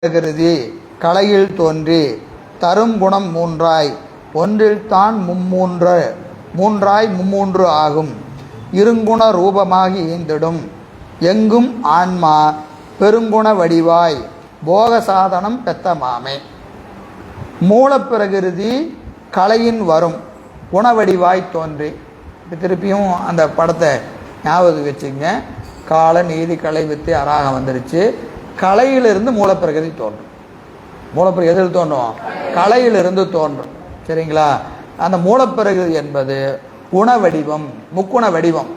பிரகிருதி கலையில் தோன்றி தரும் குணம் மூன்றாய் ஒன்றில் தான் மூன்றாய் மும்மூன்று ஆகும் இருங்குண ரூபமாகி ஈந்திடும் எங்கும் ஆன்மா பெருங்குண வடிவாய் போக சாதனம் பெத்த மாமே. மூலப்பிரகிருதி கலையின் வரும் குணவடிவாய் தோன்றி. திருப்பியும் அந்த படத்தை ஞாபகம் வச்சுங்க. கால நீதி கலை வித்து அராகம் வந்துருச்சு. கலையிலிருந்து மூலப்பிரகிருதி தோன்றும். மூலப்பிரகிருதி எதில் தோன்றும்? கலையிலிருந்து தோன்றும். சரிங்களா? அந்த மூலப்பிரகிருதி என்பது குணவடிவம், முக்குண வடிவம்,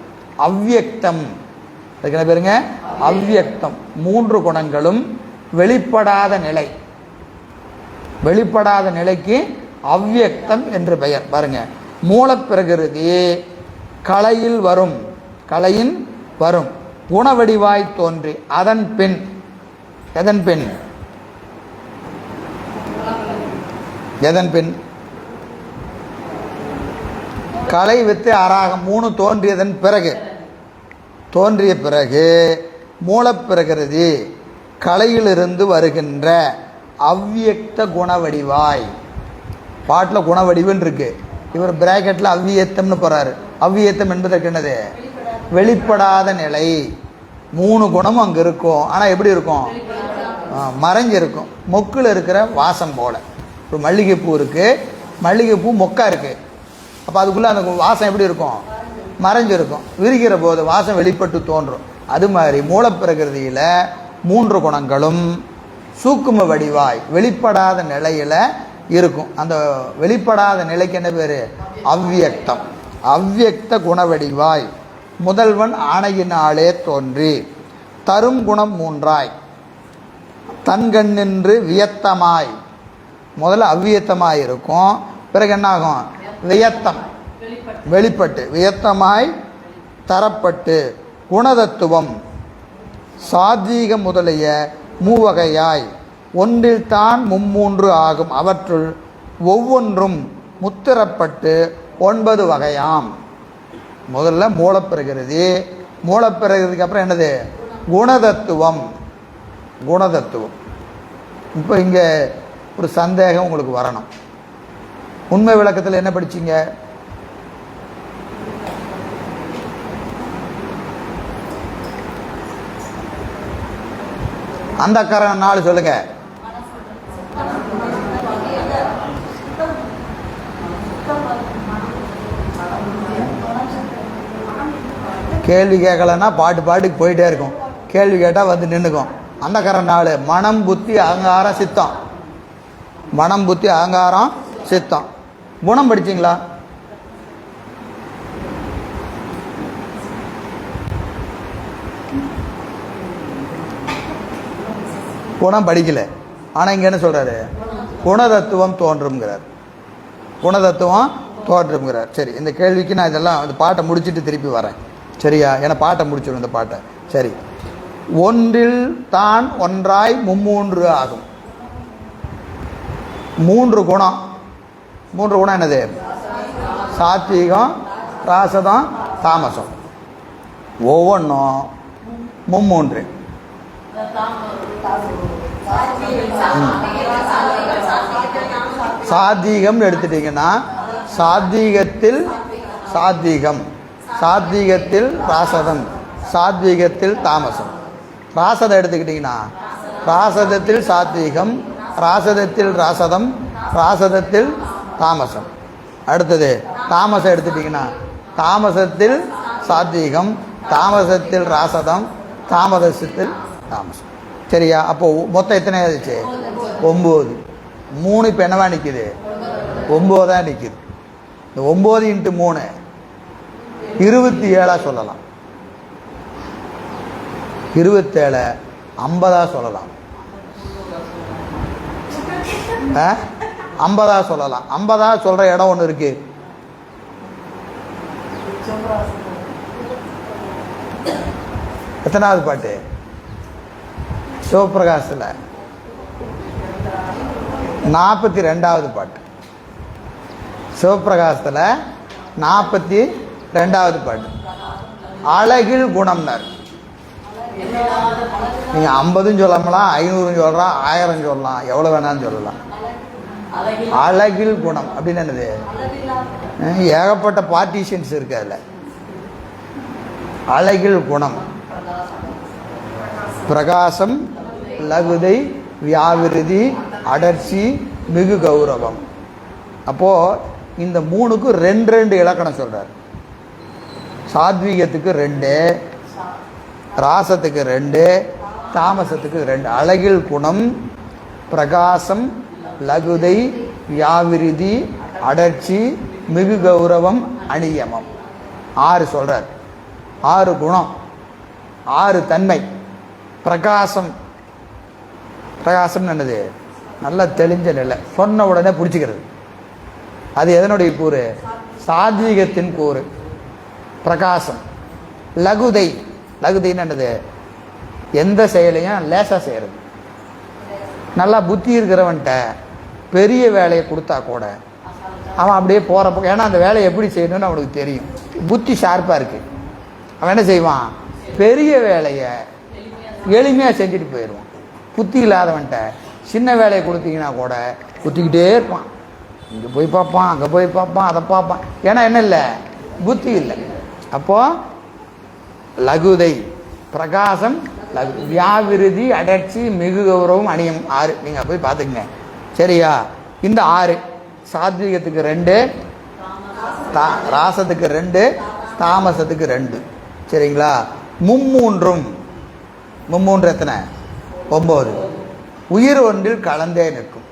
அவ்வியக்தம். அதுக்கு என்ன பேருங்க? அவ்வியக்தம். மூன்று குணங்களும் வெளிப்படாத நிலை. வெளிப்படாத நிலைக்கு அவ்வியக்தம் என்று பெயர். பாருங்க, மூலப்பிரகிருதி கலையில் வரும், கலையின் வரும் குணவடிவாய் தோன்றி அதன் பின், எதன் பின்? எதன் பின்? கலை வித்து அராகம் மூணு தோன்றியதன் பிறகு, தோன்றிய பிறகு மூலப்பிரகிருதி கலையிலிருந்து வருகின்ற அவ்வியக்த குணவடிவாய். பாட்டில் குணவடிவுன்னு இருக்கு, இவர் பிராக்கெட்டில் அவ்வியத்தம்னு போறாரு. அவ்வியத்தம் என்பதற்கு என்னது? வெளிப்படாத நிலை. மூணு குணமும் அங்கே இருக்கும். ஆனால் எப்படி இருக்கும்? மறைஞ்சிருக்கும். மொக்கில் இருக்கிற வாசம் போல. ஒரு மல்லிகைப்பூ இருக்கு, மல்லிகைப்பூ மொக்கா இருக்கு. அப்போ அதுக்குள்ளே அந்த வாசம் எப்படி இருக்கும்? மறைஞ்சிருக்கும். விரிகிற போது வாசம் வெளிப்பட்டு தோன்றும். அது மாதிரி மூலப்பிரகிருதியில் மூன்று குணங்களும் சூக்கும வடிவாய் வெளிப்படாத நிலையில் இருக்கும். அந்த வெளிப்படாத நிலைக்கு என்ன பேர்? அவ்வியக்தம். அவ்வியக்த குணவடிவாய் முதல்வன் ஆணையினாலே தோன்றி தரும் குணம் மூன்றாய் தன்கண்ணின்று வியத்தமாய். முதல்ல அவ்வியத்தமாய் இருக்கும், பிறகு என்ன ஆகும்? வியத்தம், வெளிப்பட்டு வியத்தமாய் தரப்பட்டு குணதத்துவம் சாத்வீக முதலிய மூவகையாய் ஒன்றில் தான் மும்மூன்று ஆகும். அவற்றுள் ஒவ்வொன்றும் முத்திரப்பட்டு 9 வகையாம். முதல்ல மூலப்பிரகிருதி, மூலப்பிரகிருதிக்கு அப்புறம் என்னது? குணதத்துவம். குணதத்துவம். இப்போ இங்கே ஒரு சந்தேகம் உங்களுக்கு வரணும். உண்மை விளக்கத்தில் என்ன படிச்சீங்க? அந்த காரணம் 4 சொல்லுங்க. கேள்வி கேட்கலன்னா பாட்டுக்கு போயிட்டே இருக்கும். கேள்வி கேட்டால் வந்து நின்றுக்கும். அந்த காரணம் 4 மனம் புத்தி அகங்காரம் சித்தம். மனம் புத்தி அகங்காரம் சித்தம். குணம் படிச்சிங்களா? குணம் படிக்கல. ஆனால் இங்கே என்ன சொல்கிறாரு? குணதத்துவம் தோன்றும்ங்கிறார். குணதத்துவம் தோன்றும்ங்கிறார். சரி, இந்த கேள்விக்கு நான் இதெல்லாம் இந்த பாட்டை முடிச்சுட்டு திருப்பி வரேன். சரியா? ஏன்னா பாட்டை முடிச்சிடும் இந்த பாட்டை. சரி, ஒன்றில் தான் ஒன்றாய் மும்மூன்று ஆகும். மூன்று குணம். மூன்று குணம் என்னது? சாத்வீகம், ராசதம், தாமசம். ஒவ்வொன்றும் மும்மூன்று. சாத்வீகம் எடுத்துட்டீங்கன்னா சாத்வீகத்தில் சாத்வீகம், சாத்வீகத்தில் ராசதம், சாத்வீகத்தில் தாமசம். ராசதம் எடுத்துக்கிட்டிங்கன்னா ராசதத்தில் சாத்வீகம், ராசதத்தில் ராசதம், ராசதத்தில் தாமசம். அடுத்தது தாமசம் எடுத்துட்டிங்கன்னா தாமசத்தில் சாத்வீகம், தாமசத்தில் ராசதம், தாமசத்தில் தாமசம். சரியா? அப்போ மொத்தம் எத்தனை ஆயிடுச்சு? 9. 3 இப்போ என்னவா நிற்குது? 9 நிற்குது. இந்த 9 × 3 27 சொல்லலாம். 27 50 சொல்லலாம். 50 சொல்லலாம். 50 சொல்ற இடம் ஒன்று இருக்கு. எத்தனாவது பாட்டு? சிவபிரகாசத்தில் 42வது பாட்டு. சிவபிரகாசத்தில் 42வது பாட்டு. அழகில் குணம்னார். நீங்கள் 50 சொல்லலாம், 500 சொல்லலாம், 1000 சொல்லலாம், எவ்வளோ வேணாலும் சொல்லலாம். அழகில் குணம் அப்படின்னு என்னது? ஏகப்பட்ட பார்ட்டிஷன்ஸ் இருக்கு அதில். அழகில் குணம், பிரகாசம், லகுதை, வியாவிருதி, அடர்ச்சி, மிகு கௌரவம். அப்போது இந்த 3க்கு 2 இலக்கணம் சொல்கிறார். சாத்வீகத்துக்கு 2, ராசத்துக்கு 2, தாமசத்துக்கு 2. அழகில் குணம், பிரகாசம், லகுதை, வியாவிருதி, அடர்ச்சி, மிகு கௌரவம், அநியமம். 6 சொல்கிறார். 6 குணம், 6 தன்மை. பிரகாசம், பிரகாசம் என்னது? நல்லா தெளிஞ்ச நிலை, சொன்ன உடனே பிடிச்சிக்கிறது. அது எதனுடைய கூறு? சாத்வீகத்தின் கூறு பிரகாசம். லகுதை, லகுதைன்னு என்னது? எந்த செயலையும் லேசாக செய்கிறது. நல்லா புத்தி இருக்கிறவன்ட்ட பெரிய வேலையை கொடுத்தா கூட அவன் அப்படியே போகிறப்போ, ஏன்னா அந்த வேலையை எப்படி செய்யணும்னு அவனுக்கு தெரியும். புத்தி ஷார்ப்பாக இருக்குது. அவன் என்ன செய்வான்? பெரிய வேலையை எளிமையாக செஞ்சுட்டு போயிடுவான். புத்தி இல்லாதவன்ட்ட சின்ன வேலையை கொடுத்தீங்கன்னா கூட குத்திக்கிட்டே இருப்பான். இங்கே போய் பார்ப்பான், அங்கே போய் பார்ப்பான், அதை பார்ப்பான். ஏன்னா என்ன இல்லை? புத்தி இல்லை. அப்போது லகுதை, பிரகாசம், வியாவிருதி, அடர்ச்சி, மிகு கௌரவம், அணியம். 6 நீங்கள் போய் பார்த்துக்குங்க. சரியா? இந்த 6 சாத்வீகத்துக்கு 2, ராசத்துக்கு 2, தாமசத்துக்கு 2. சரிங்களா? மும்மூன்றும், மும்மூன்று எத்தனை? 9. உயிர் ஒன்றில் கலந்தே நிற்கும்.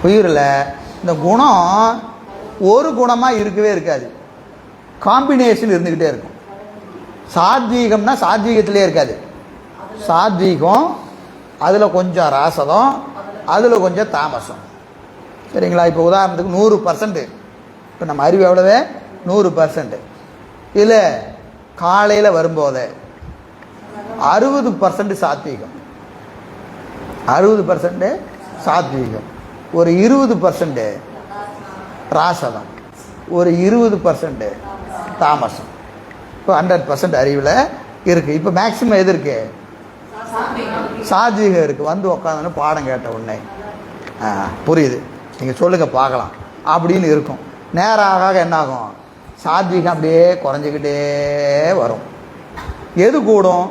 உயிரில் இந்த குணம் ஒரு குணமாக இருக்கவே இருக்காது, காம்பினேஷன் இருந்துக்கிட்டே இருக்கும். சாத்வீகம்னா சாத்வீகத்திலே இருக்காது. சாத்வீகம், அதில் கொஞ்சம் ராசதம், அதில் கொஞ்சம் தாமசம். சரிங்களா? இப்போ உதாரணத்துக்கு 100%. இப்போ நம்ம அறிவு எவ்வளவு? 100%. இதில் காலையில் வரும்போது 60% சாத்வீகம், 60% சாத்வீகம், ஒரு 20% ராசதம், ஒரு 20% தாமசம். இப்போ 100% அறிவில் இருக்குது. இப்போ மேக்சிமம் எது இருக்கு? சாத்வீகம் இருக்குது. வந்து உட்காந்து பாடம் கேட்ட உடனே புரியுது, நீங்கள் சொல்லுங்கள் பார்க்கலாம் அப்படின்னு இருக்கும். நேராக என்னாகும்? சாத்வீகம் அப்படியே குறைஞ்சிக்கிட்டே வரும். எது கூடும்?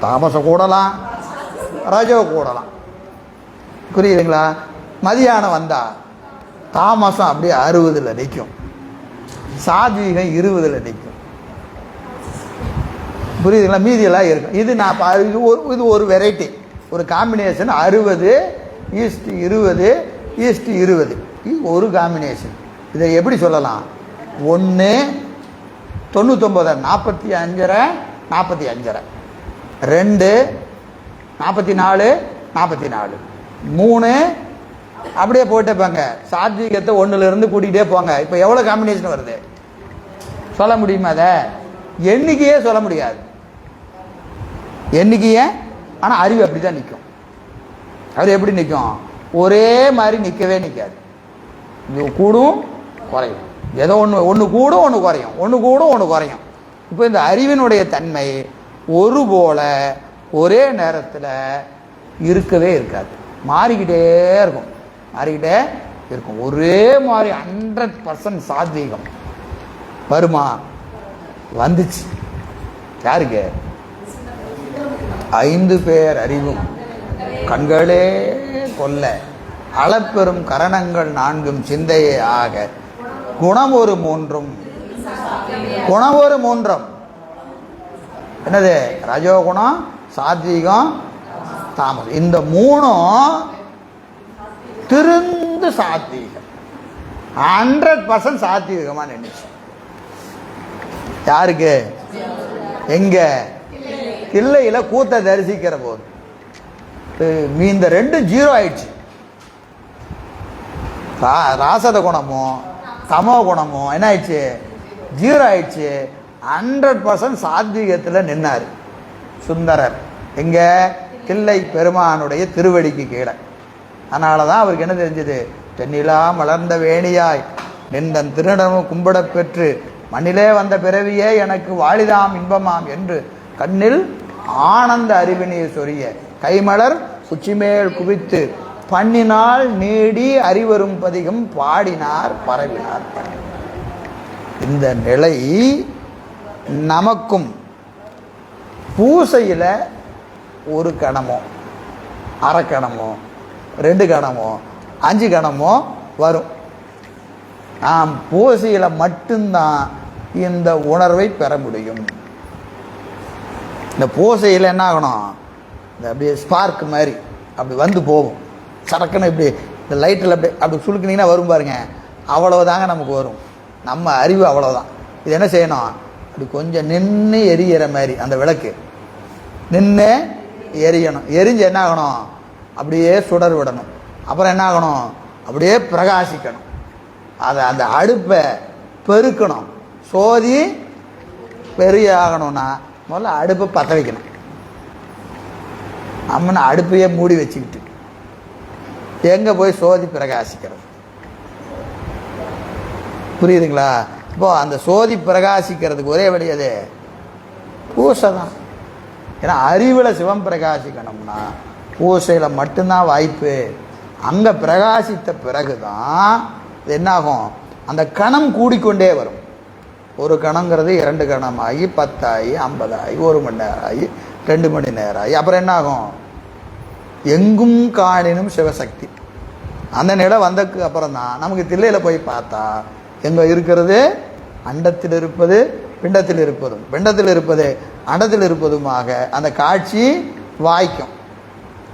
தாமசம் கூடலாம், ரஜோ கூடலாம். புரியுதுங்களா? மதியானம் வந்தால் தாமசம் அப்படியே 60 நிற்கும், சாத்வீகம் 20 நிற்கும். புரியுதுங்களா? மீதியெல்லாம் இருக்கும். இது நான் இது ஒரு வெரைட்டி, ஒரு காம்பினேஷன். 60:20:20 இது ஒரு காம்பினேஷன். இதை எப்படி சொல்லலாம்? 1 99 45 45 2 44 44 3 அப்படியே போயிட்டே போங்க. சாத்வீகத்தை 1லேருந்து கூட்டிகிட்டே போங்க. இப்போ எவ்வளோ காம்பினேஷன் வருது சொல்ல முடியுமா? அதை எண்ணிக்கையே சொல்ல முடியாது, எண்ணிக்கையே. ஆனால் அறிவு அப்படி தான் நிற்கும். அது எப்படி நிற்கும்? ஒரே மாதிரி நிற்கவே நிற்காது. இது கூடும் குறையும், ஏதோ ஒன்று கூடும் ஒன்று குறையும், ஒன்று கூடும் ஒன்று குறையும். இப்போ இந்த அறிவினுடைய தன்மை ஒரு போல ஒரே நேரத்தில் இருக்கவே இருக்காது, மாறிக்கிட்டே இருக்கும், மாறிக்கிட்டே இருக்கும். ஒரே மாதிரி 100% சாத்வீகம் வருமா? வந்துச்சு. யாருக்கு? 5 பேர் அறிவும் கண்களே கொல்ல அளப்பெரும் கரணங்கள் 4 சிந்தையே ஆக குணம் ஒரு 3. குணம் ஒரு 3. என்னது? ரஜோகுணம், சாத்வீகம், தாமசம். இந்த 3ம் திருந்து சாத்வீகம், 100% சாத்வீகமாக நினைச்சு. யாருக்கு? எங்க? தில்லையில கூத்த தரிசிக்கிற போது இந்த 2 0 ஆயிடுச்சு. ராசத குணமும் தமோ குணமும் என்ன ஆயிடுச்சு? 0 ஆயிடுச்சு. 100% சாத்வீகத்தில் நின்னார் சுந்தரர். எங்க? தில்லை பெருமானுடைய திருவடிக்கு கீழே. அதனால தான் அவருக்கு என்ன தெரிஞ்சது? தென்னிலா மலர்ந்த வேணியாய் நின்றன் திருடமும் கும்பிடப் பெற்று மண்ணிலே வந்த பிறவியே எனக்கு வாழிதாம் இன்பமாம் என்று கண்ணில் ஆனந்த அறிவினில் சொரிய கைமலர் உச்சிமேல் குவித்து பண்ணினால் நீடி அறிவரும் பதிகம் பாடினார் பரவினார். இந்த நிலை நமக்கும் பூசையில் ஒரு கணமோ அரை கணமோ 2 கணமோ 5 கணமோ வரும். நாம் பூசையில் மட்டும்தான் இந்த உணர்வை பெற முடியும். இந்த பூசையில் என்ன ஆகணும், இந்த அப்படியே ஸ்பார்க் மாதிரி அப்படி வந்து போகும். சடக்குன்னு இப்படி இந்த லைட்டில் அப்படி சுழுக்கினீங்கன்னா வரும் பாருங்க, அவ்வளவுதாங்க நமக்கு வரும். நம்ம அறிவு அவ்வளோதான். இது என்ன செய்யணும், அப்படி கொஞ்சம் நின்று எரியிற மாதிரி அந்த விளக்கு நின்று எரியணும். எரிஞ்சு என்ன ஆகணும், அப்படியே சுடர் விடணும். அப்புறம் என்ன ஆகணும், அப்படியே பிரகாசிக்கணும். அதை அந்த அடுப்பை பெருக்கணும். சோதி பெரிய ஆகணும்னா முதல்ல அடுப்பை பற்ற வைக்கணும். நம்மன்னு அடுப்பையே மூடி வச்சுக்கிட்டு எங்கே போய் சோதி பிரகாசிக்கிறது? புரியுதுங்களா? இப்போ அந்த சோதி பிரகாசிக்கிறதுக்கு ஒரே வழி அது பூசை தான். ஏன்னா அறிவில் சிவம் பிரகாசிக்கணும்னா பூசையில் மட்டும்தான் வாய்ப்பு. அங்கே பிரகாசித்த பிறகு தான் என்னாகும், அந்த கணம் கூடிக்கொண்டே வரும். ஒரு கணங்கிறது 2 கணம் ஆகி 10 ஆகி 50 ஆகி 1 மணி நேரம் ஆகி 2 மணி நேரம் ஆகி அப்புறம் என்ன ஆகும், எங்கும் காணினும் சிவசக்தி. அந்த நிலை வந்ததுக்கு அப்புறம் தான் நமக்கு தில்லையில் போய் பார்த்தா எங்கே இருக்கிறது, அண்டத்தில் இருப்பது பிண்டத்தில் இருப்பதும் பிண்டத்தில் இருப்பது அண்டத்தில் இருப்பதுமாக அந்த காட்சி வாய்க்கும்.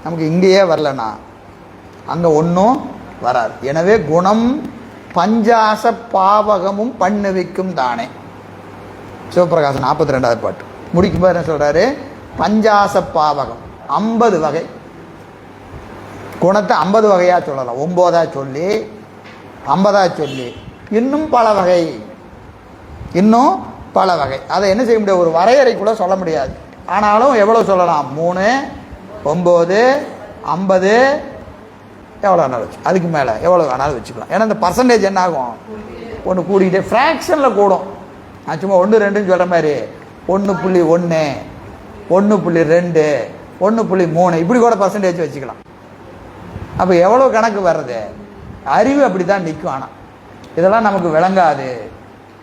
நமக்கு இங்கேயே வரலன்னா அங்கே ஒன்றும் வராது. எனவே குணம் பஞ்சாச பாவகமும் பண்ணுவிக்கும் தானே. சிவபிரகாசம் 42வது பாட்டு முடிக்கும் போது என்ன சொல்றாரு, பஞ்சாச பாவகம் 50 வகை. குணத்தை 50 வகையா சொல்லலாம். 9ஆ சொல்லி 50ஆ சொல்லி இன்னும் பல வகை, இன்னும் பல வகை. அதை என்ன செய்ய முடியாது, ஒரு வரையறைக்குள்ள சொல்ல முடியாது. ஆனாலும் எவ்வளோ சொல்லலாம், 3 9 50 எவ்வளோ வேணாலும் வச்சு, அதுக்கு மேலே எவ்வளோ வேணாலும் வச்சுக்கலாம். ஏன்னா இந்த பர்சன்டேஜ் என்ன ஆகும், ஒன்று கூடிக்கிட்டே ஃப்ராக்ஷனில் கூடும். நான் சும்மா 1 2ன்னு சொல்கிற மாதிரி 1.1 1.2 1.3 இப்படி கூட பர்சன்டேஜ் வச்சுக்கலாம். அப்போ எவ்வளோ கணக்கு வர்றது, அறிவு அப்படி தான் நிற்கும். ஆனால் இதெல்லாம் நமக்கு விளங்காது,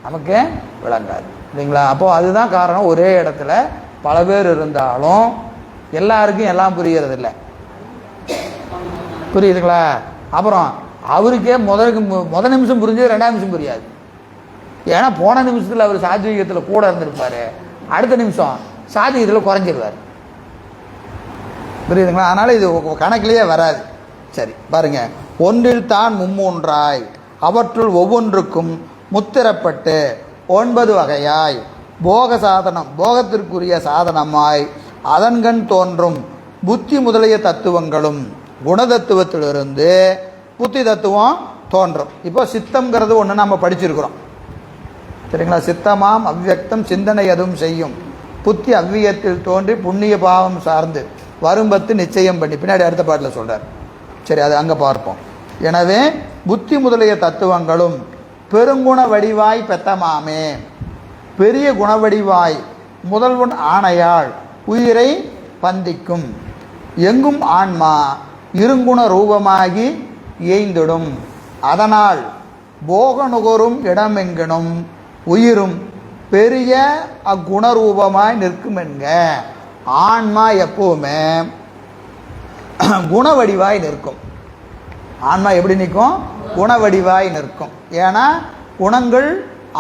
நமக்கு விளங்காது இல்லைங்களா? அப்போது அதுதான் காரணம். ஒரே இடத்துல பல பேர் இருந்தாலும் எல்லாருக்கும் எல்லாம் புரிகிறது இல்லை. புரியுதுங்களா? அப்புறம் அவருக்கே முதல் நிமிஷம் புரிஞ்சது 2ஆம் நிமிஷம் புரியாது. ஏன்னா போன நிமிஷத்தில் அவர் சாத்வீகத்தில் கூட இருந்திருப்பார், அடுத்த நிமிஷம் சாத்வீகத்தில் குறைஞ்சிருவார். புரியுதுங்களா? அதனால் இது கணக்கிலேயே வராது. சரி பாருங்க, ஒன்றில் தான் மும்மூன்றாய் அவற்றுள் ஒவ்வொன்றுக்கும் முத்திரப்பட்டு 9 வகையாய் போக சாதனம் போகத்திற்குரிய சாதனமாய் அதன்கண் தோன்றும் புத்தி முதலிய தத்துவங்களும் குணதத்துவத்திலிருந்து புத்தி தத்துவம் தோன்றும். இப்போ சித்தம்ங்கிறது ஒன்று நம்ம படிச்சிருக்கிறோம் சரிங்களா? சித்தமாம் அவ்வியக்தம் சிந்தனை எதுவும் செய்யும் புத்தி அவ்வியத்தில் தோன்றி புண்ணிய பாவம் சார்ந்து வரும்பத்து நிச்சயம் பண்ணி பின்னாடி அடுத்த பாட்டில் சொல்கிறார். சரி, அது அங்கே பார்ப்போம். எனவே புத்தி முதலிய தத்துவங்களும் பெருங்குண வடிவாய் பெத்தமாமே, பெரிய குணவடிவாய் முதல்வன் ஆணையால் உயிரை பந்திக்கும். எங்கும் ஆன்மா இருங்குண ரூபமாகி ஏய்ந்திடும். அதனால் போக நுகரும் இடமெங்கனும் உயிரும் பெரிய அக்குணரூபமாய் நிற்கும் என்க. ஆன்மா எப்பவுமே குணவடிவாய் நிற்கும். ஆன்மா எப்படி நிற்கும்? குணவடிவாய் நிற்கும். ஏன்னா குணங்கள்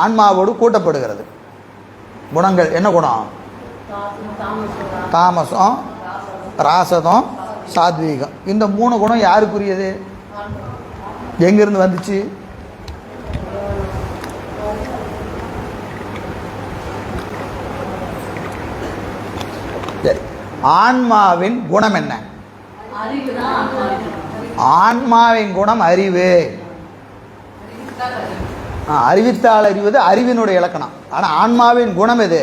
ஆன்மாவோடு கூட்டப்படுகிறது. குணங்கள் என்ன குணம்? தாமசம், ராசதம், சாத்வீகம். இந்த 3 குணம் யாருக்குரியது? எங்கிருந்து வந்துச்சு? சரி, ஆன்மாவின் குணம் என்ன? ஆன்மாவின் குணம் அறிவு. அறிவித்தால் அறிவது அறிவினுடைய இலக்கணம். ஆனால் ஆன்மாவின் குணம் எது?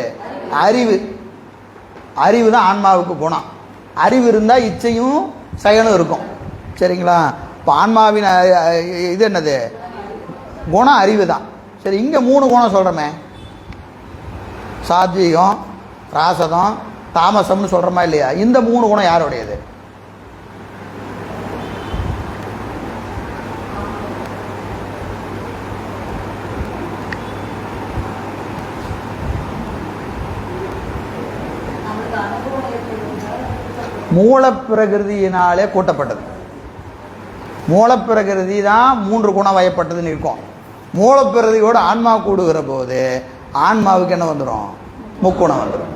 அறிவு. அறிவு தான் ஆன்மாவுக்கு குணம். அறிவு இருந்தால் இச்சையும் செயலும் இருக்கும். சரிங்களா? இப்போ ஆன்மாவின் இது என்னது? குணம் அறிவு தான். சரி, இங்கே 3 குணம் சொல்கிறோமே, சாத்வீகம், ராசதம் தாமசம்னு சொல்கிறோமா இல்லையா? இந்த 3 குணம் யாருடையது? மூலப்பிரகிருதியினாலே கூட்டப்பட்டது. மூலப்பிரகிருதி தான் 3 குணம் வயப்பட்டதுன்னு இருக்கும். மூலப்பிரகிருதியோடு ஆன்மா கூடுகிற போது ஆன்மாவுக்கு என்ன வந்துடும்? முக்குணம் வந்துடும்.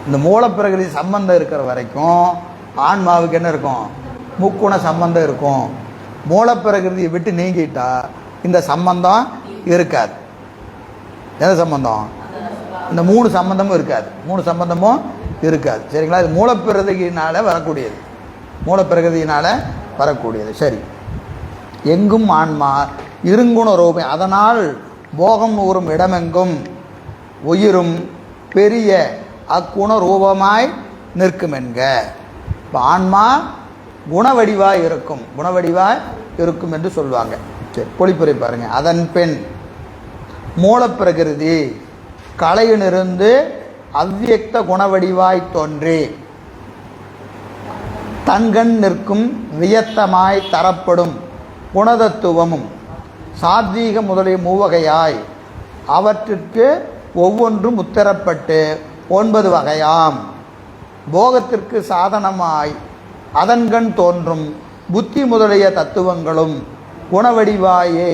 இந்த மூலப்பிரகிருதி சம்பந்தம் இருக்கிற வரைக்கும் ஆன்மாவுக்கு என்ன இருக்கும்? முக்குண சம்பந்தம் இருக்கும். மூலப்பிரகிருதியை விட்டு நீங்கிட்டா இந்த சம்பந்தம் இருக்காது. எந்த சம்பந்தம்? இந்த 3 சம்பந்தமும் இருக்காது. 3 சம்பந்தமும் இருக்காது. சரிங்களா? இது மூலப்பிரகிருதியினால் வரக்கூடியது. மூலப்பிரகிருதியினால் வரக்கூடியது. சரி. எங்கும் ஆன்மா இருங்குண ரூபம். அதனால் போகம் ஊறும் இடமெங்கும் உயிரும் பெரிய அக்குண ரூபமாய் நிற்கும் என்க. இப்போ ஆன்மா குணவடிவாய் இருக்கும், குணவடிவாய் இருக்கும் என்று சொல்லுவாங்க. சரி, பொழிப்புரை பாருங்க. அதன் பின் மூலப்பிரகிருதி கலையிலிருந்து அவ்வியக்த குணவடிவாய் தோன்றி தன்கண் நிற்கும் வியத்தமாய் தரப்படும் குணதத்துவமும் சாத்வீக முதலிய மூவகையாய் அவற்றிற்கு ஒவ்வொன்றும் உத்தரப்பட்டு 9 வகையாம் போகத்திற்கு சாதனமாய் அதன்கண் தோன்றும் புத்தி முதலிய தத்துவங்களும் குணவடிவாயை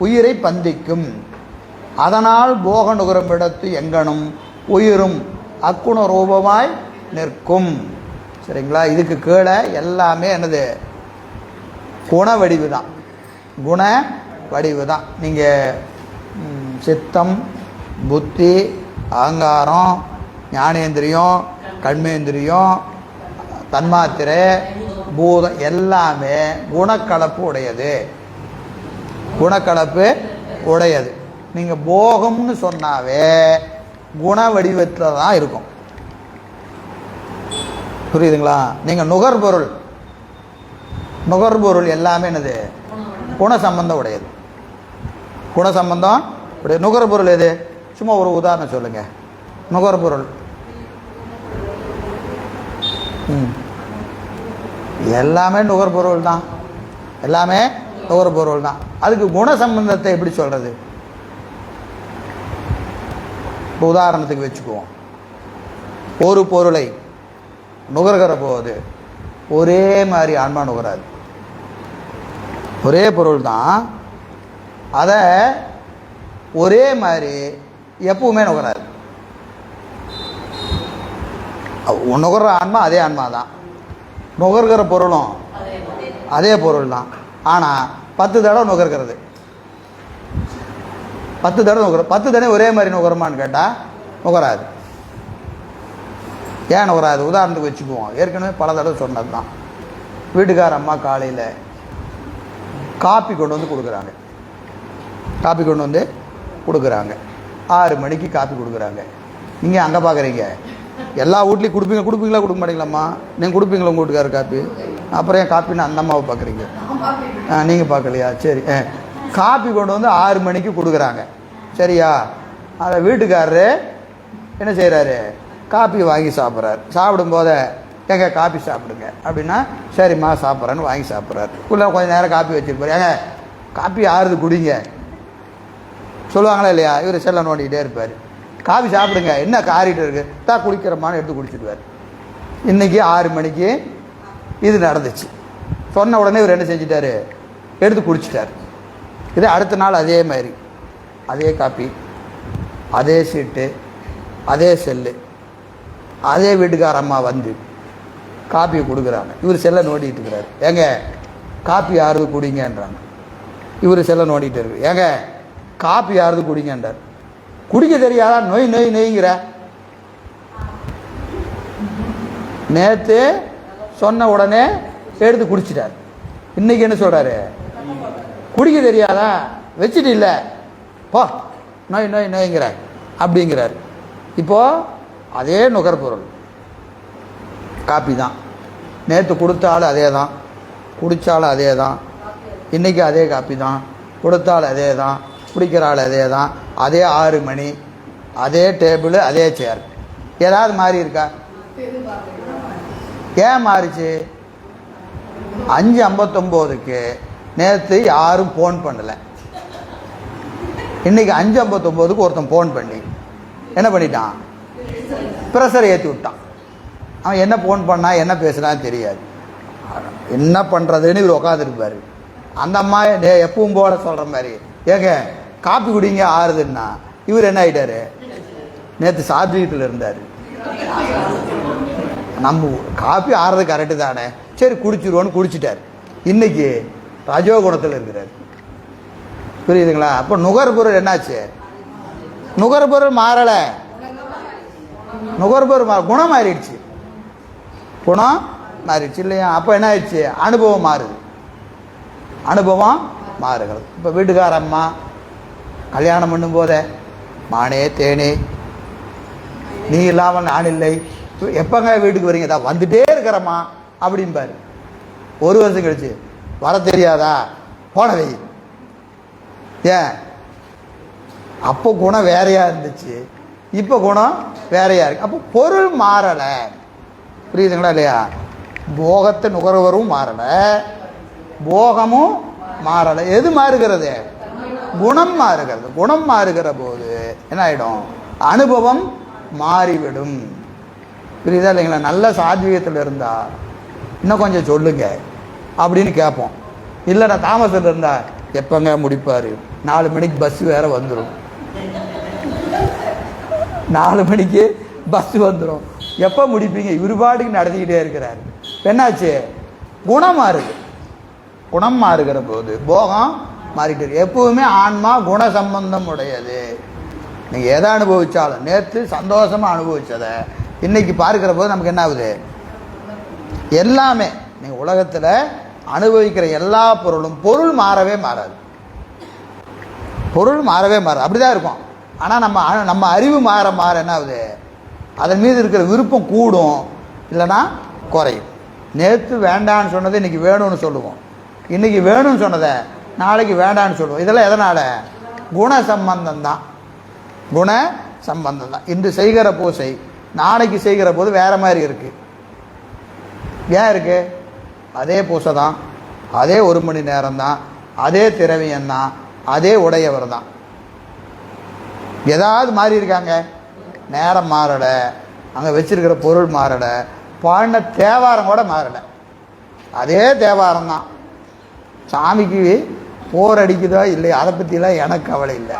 உயிரை பந்திக்கும். அதனால் போக நுகருமிடத்து எங்கனும் உயிரும் அக்குண ரூபமாய் நிற்கும். சரிங்களா? இதுக்கு கீழே எல்லாமே என்னது? குணவடிவு தான். குண வடிவு தான். நீங்கள் சித்தம், புத்தி, அகங்காரம், ஞானேந்திரியம், கண்மேந்திரியம், தன்மாத்திரை, பூதம் எல்லாமே குணக்கலப்பு உடையது. குணக்கலப்பு உடையது. நீங்கள் போகம்னு சொன்னாவே குண வடிவத்தில் தான் இருக்கும். புரியுதுங்களா? நீங்கள் நுகர்பொருள், நுகர்பொருள் எல்லாமே என்னது? குண சம்பந்தம் உடையது. குண சம்பந்தம் உடைய நுகர்பொருள் எது? சும்மா ஒரு உதாரணம் சொல்லுங்க. நுகர்பொருள் எல்லாமே நுகர்பொருள் தான். எல்லாமே நுகர்பொருள் தான். அதுக்கு குண சம்பந்தத்தை எப்படி சொல்றது? உதாரணத்துக்கு வச்சுக்குவோம். ஒரு பொருளை நுகர்கிற போது ஒரே மாதிரி ஆன்மா நுகராது. ஒரே பொருள் தான், அதை ஒரே மாதிரி எப்பவுமே நுகராது. நுகர்ற ஆன்மா அதே ஆன்மா தான், நுகர்கிற பொருளும் அதே பொருள் தான். ஆனால் 10 தடவை நுகர்கிறது, 10 தடவை நுகர, 10 தடவை ஒரே மாதிரி நுகருமான்னு கேட்டால் நுகராது. ஏன் நுகராது? உதாரணத்துக்கு வச்சுக்குவோம். ஏற்கனவே பல தடவை சொன்னது தான். வீட்டுக்கார அம்மா காலையில் காப்பி கொண்டு வந்து கொடுக்குறாங்க. காப்பி கொண்டு வந்து கொடுக்குறாங்க. 6 மணிக்கு காப்பி கொடுக்குறாங்க. நீங்கள் அங்கே பார்க்குறீங்க. எல்லா வீட்லேயும் கொடுப்பீங்களா கொடுக்க மாட்டீங்களாம்மா? நீங்கள் கொடுப்பீங்களா உங்கள் வீட்டுக்காரர் காப்பி? அப்புறம் ஏன் காப்பின்னு அந்த அம்மாவை பார்க்குறீங்க? நீங்கள் பார்க்கலையா? சரி. காப்பி கொண்டு வந்து 6 மணிக்கு கொடுக்குறாங்க. சரியா? அதை வீட்டுக்காரரு என்ன செய்கிறாரு? காப்பி வாங்கி சாப்பிட்றாரு. சாப்பிடும்போது ஏங்க காப்பி சாப்பிடுங்க அப்படின்னா, சரிம்மா சாப்பிட்றேன்னு வாங்கி சாப்பிட்றாரு. உள்ள கொஞ்சம் நேரம் காப்பி வச்சுருப்பாரு. ஏங்க காப்பி ஆறுது குடிங்க சொல்லுவாங்களா இல்லையா? இவர் செல்ல நோண்டிக்கிட்டே இருப்பார். காஃபி சாப்பிடுங்க, என்ன காரிட்டு இருக்கு, தான் குடிக்கிறமான்னு எடுத்து குடிச்சிடுவார். இன்றைக்கி 6 மணிக்கு இது நடந்துச்சு. சொன்ன உடனே இவர் என்ன செஞ்சிட்டாரு? எடுத்து குடிச்சிட்டார். இதே அடுத்த நாள் அதே மாதிரி அதே காப்பி, அதே சீட்டு, அதே செல்லு, அதே வீட்டுக்கார அம்மா வந்து காப்பியை கொடுக்குறாங்க. இவர் செல்லை நோண்டிகிட்டு இருக்கிறாரு. ஏங்க காப்பி யாருது குடிங்கன்றாங்க. இவர் செல்லை நோண்டிகிட்டு இருக்கு. ஏங்க காப்பி யாருது குடிங்கன்றார். குடிக்க தெரியாதா? நொய் நொய் நொய்ங்கிற. நேற்று சொன்ன உடனே எடுத்து குடிச்சிட்டார். இன்னைக்கு என்ன சொல்கிறாரு? குடிக்க தெரியாதா? வச்சுட்டு இல்லை போ நோய் நோய் நோய்ங்கிற அப்படிங்கிறார். இப்போது அதே நுகர்பொருள் காப்பி தான். நேற்று கொடுத்தாலும் அதே தான், குடித்தாலும் அதே தான், இன்றைக்கி அதே காப்பி தான், கொடுத்தாலும் அதே தான், குடிக்கிற ஆள் அதே தான், அதே 6 மணி, அதே டேபிள், அதே சேர். ஏதாவது மாறி இருக்கா? ஏன் மாறிச்சு? 5:59க்கு நேற்று யாரும் ஃபோன் பண்ணலை. இன்னைக்கு 5:59க்கு ஒருத்தன் ஃபோன் பண்ணி என்ன பண்ணிட்டான்? ப்ரெஷரை ஏற்றி விட்டான். அவன் என்ன ஃபோன் பண்ணா என்ன பேசுனான்னு தெரியாது. என்ன பண்ணுறதுன்னு இவர் உட்காந்துருப்பார். அந்த அம்மா எப்பவும் போட சொல்கிற மாதிரி ஏங்க காப்பி குடிங்க ஆறுதுன்னா இவர் என்ன ஆகிட்டாரு? நேற்று சாத்வீகத்தில் இருந்தார். நம்ம காப்பி ஆறுறது கரெக்டு தானே, சரி குடிச்சிருவோன்னு குடிச்சிட்டார். இன்னைக்கு ரஜோகுணத்தில் இருக்கிறார். புரியுதுங்களா? அப்போ நுகர்பொருள் என்னாச்சு? நுகர்பொருள் மாறலை, நுகர்பொருள் குணம் மாறிடுச்சு. குணம் மாறிடுச்சு இல்லையா? அப்போ என்ன ஆயிடுச்சு? அனுபவம் மாறுது, அனுபவம் மாறுகிறது. இப்போ வீட்டுக்கார அம்மா கல்யாணம் பண்ணும் போதே மானே தேனே நீ இல்லாமல் நான் இல்லை, எப்போங்க வீட்டுக்கு வரீங்க? தான் வந்துட்டே இருக்கிறம்மா அப்படிம்பாரு. ஒரு வருஷம் கழிச்சு வர தெரியாதா போனவை. ஏன்? அப்போ குணம் வேறையா இருந்துச்சு, இப்போ குணம் வேறையா இருக்கு. அப்போ பொருள் மாறலை. புரியுதுங்களா இல்லையா? போகத்தை நுகர்வரும் மாறலை, போகமும் மாறலை. எது மாறுகிறது? குணம் மாறுகிறது. குணம் மாறுகிற போது என்ன ஆகிடும்? அனுபவம் மாறிவிடும். புரியுதா இல்லைங்களா? நல்ல சாத்வீகத்தில் இருந்தா இன்னும் கொஞ்சம் சொல்லுங்க அப்படின்னு கேட்போம். இல்லை நான் தாமசத்தில் இருந்தா எப்பங்க முடிப்பார்? 4 மணிக்கு பஸ் வேற வந்துடும், 4 மணிக்கு பஸ் வந்துடும், எப்போ முடிப்பீங்க? இவருபாட்டுக்கு நடத்திக்கிட்டே இருக்கிறாரு. என்னாச்சு? குணம் மாறுது. குணம் மாறுகிற போது போகம் மாறிட்டு இருக்கு. எப்பவுமே ஆன்மா குண சம்பந்தம் உடையது. நீங்கள் எதை அனுபவிச்சாலும் நேற்று சந்தோஷமாக அனுபவிச்சதை இன்னைக்கு பார்க்கிற போது நமக்கு என்ன ஆகுது? எல்லாமே நீங்கள் உலகத்தில் அனுபவிக்கிற எல்லா பொருளும் பொருள் மாறவே மாறாது, பொருள் மாறவே மாறாது, அப்படிதான் இருக்கும். ஆனால் நம்ம அறிவு மாற மாற என்ன ஆகுது? அதன் மீது இருக்கிற விருப்பம் கூடும், இல்லைன்னா குறையும். நேற்று வேண்டான்னு சொன்னதை இன்னைக்கு வேணும்னு சொல்லுவோம், இன்னைக்கு வேணும்னு சொன்னதை நாளைக்கு வேண்டான்னு சொல்லுவோம். இதெல்லாம் எதனால்? குண சம்பந்தம் தான், குண சம்பந்தம் தான். இன்று செய்கிற பூசை நாளைக்கு செய்கிற போது வேற மாதிரி இருக்கு. ஏன் இருக்கு? அதே பூசை தான், அதே 1 மணி நேரம் தான், அதே திரவியம் தான், அதே உடையவர் தான். ஏதாவது மாறி இருக்காங்க? நேரம் மாறலை, அங்கே வச்சிருக்கிற பொருள் மாறலை, பாடின தேவாரம் கூட மாறலை, அதே தேவாரம் தான். சாமிக்கு போர் அடிக்குதோ இல்லையா அதை பற்றிலாம் எனக்கு கவலை இல்லை.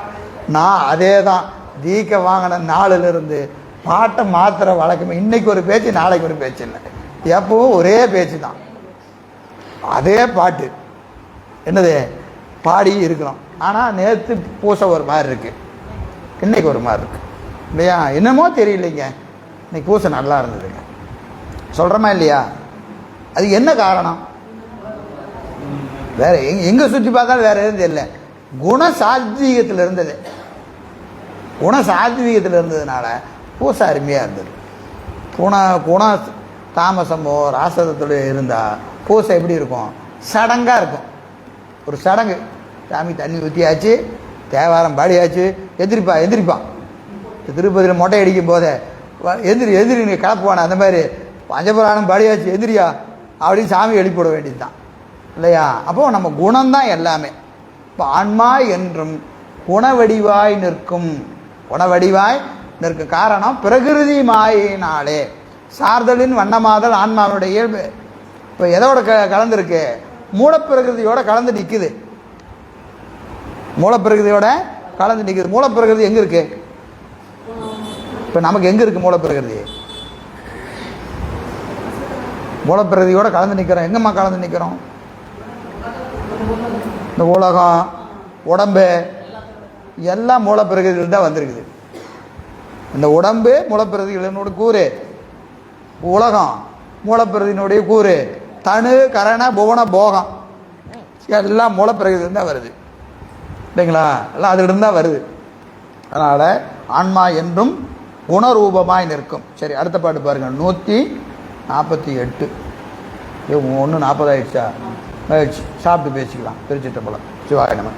நான் அதே தான் தீக்க வாங்கின நாளிலிருந்து பாட்டை மாத்திர வழக்கமே. இன்னைக்கு ஒரு பேச்சு நாளைக்கு ஒரு பேச்சு இல்லை, எப்பவும் ஒரே பேச்சு தான், அதே பாட்டு என்னது பாடி இருக்கிறோம். ஆனால் நேற்று பூசை ஒரு மாதிரி இருக்கு, இன்னைக்கு ஒரு மாதிரி இருக்கு இல்லையா? என்னமோ தெரியலைங்க, இன்னைக்கு பூசை நல்லா இருந்ததுங்க சொல்கிறோமா இல்லையா? அது என்ன காரணம்? வேற எங்கே சுற்றி பார்த்தாலும் வேற எதுவும் தெரியல. குண சாத்வீகத்தில் இருந்தது, குண சாத்வீகத்தில் இருந்ததுனால பூசை அருமையாக இருந்தது. குண தாமசமோ ராசதத்தோடு இருந்தால் பூசை எப்படி இருக்கும்? சடங்காக இருக்கும். ஒரு சடங்கு, சாமி தண்ணி ஊற்றியாச்சு, தேவாரம் பாடியாச்சு, எந்திரிப்பான். திருப்பதியில் மொட்டை அடிக்கும் போதே எந்திரி நீ கிளப்புவான, அந்த மாதிரி பஞ்சபுராணம் பாடியாச்சு எந்திரியா அப்படின்னு சாமி எழுப்பிவிட வேண்டியது தான் இல்லையா? அப்போது நம்ம குணம்தான் எல்லாமே. இப்போ ஆன்மா என்றும் குணவடிவாய் நிற்கும், குணவடிவாய் நிற்கும். காரணம் பிரகிருதி மாயினாலே சார்தலின் வண்ணமாதல் ஆன்மாவுடைய இயல்பு. இப்போ எதோட கலந்துருக்கு? மூலப்பிரகிருதியோட கலந்து நிற்குது, மூலப்பிரகிருதியோட கலந்து நிற்குது. மூலப்பிரகிருதி எங்கே இருக்கு? இப்போ நமக்கு எங்கே இருக்குது மூலப்பிரகிருதி? மூலப்பிரகிருதியோட கலந்து நிற்கிறோம். எங்கம்மா கலந்து நிற்கிறோம்? இந்த உலகம், உடம்பு எல்லாம் மூலப்பிரகிருதியில் தான் வந்திருக்குது. இந்த உடம்பு மூலப்பிரகிருதிகளோட கூறு, உலகம் மூலப்பிரகிருதியினுடைய கூறு, தனு கரண புவன போகம் எல்லாம் மூலப்பிரகிருதியில் தான் வருது இல்லைங்களா? எல்லாம் அதிலிருந்து தான் வருது. அதனால் ஆன்மா என்றும் குணரூபமாய் நிற்கும். சரி, அடுத்த பாட்டு பாருங்கள். 148. 1:40 ஆயிடுச்சா? ஆயிடுச்சு, சாப்பிட்டு பேசிக்கலாம். திருச்சிட்டம்பலம். சிவாய நம.